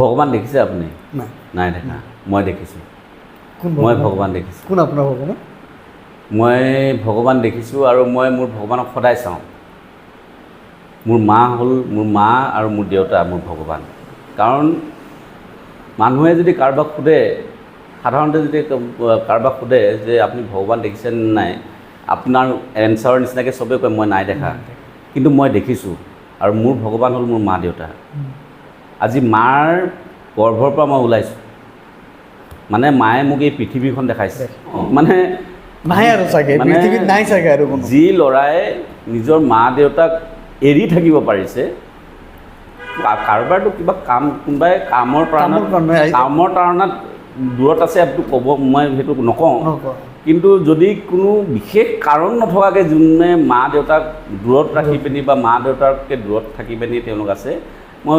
ভগৱান দেখিছে আপুনি? নাই। নাই দেখা। মই দেখিছোঁ। কোন মই ভগৱান দেখিছোঁ। কোন আপোনাৰ ভগৱান? মই ভগৱান দেখিছোঁ আৰু মই মোৰ ভগৱানক সদায় চাওঁ। মোৰ মা হ'ল মোৰ মা আৰু মোৰ দেউতা মোৰ ভগৱান। কাৰণ মানুহে যদি কাৰোবাক সোধে, সাধাৰণতে যদি কাৰোবাক সোধে যে আপুনি ভগৱান দেখিছেনে নাই, আপোনাৰ এনচাৰৰ নিচিনাকৈ চবেই কয় মই নাই দেখা। কিন্তু মই দেখিছোঁ আৰু মোৰ ভগৱান হ'ল মোৰ মা দেউতা। আজি মাৰ গৰ্ভৰ পৰা মই ওলাইছোঁ, মানে মায়ে মোক এই পৃথিৱীখন দেখাইছে। মানে নাই আৰু চাগে পৃথিৱীত নাই চাগে আৰু কোনো। যি ল'ৰাই নিজৰ মা দেউতাক এৰি থাকিব পাৰিছে, কাৰোবাৰতো কিবা কাম, কোনোবাই কামৰ তাৰণাত দূৰত আছে, সেইটো ক'ব, মই সেইটো নকওঁ। কিন্তু যদি কোনো বিশেষ কাৰণ নথকাকৈ যোনে মা দেউতাক দূৰত ৰাখি পিনি বা মা দেউতাতকৈ দূৰত থাকি পিনি তেওঁলোক আছে,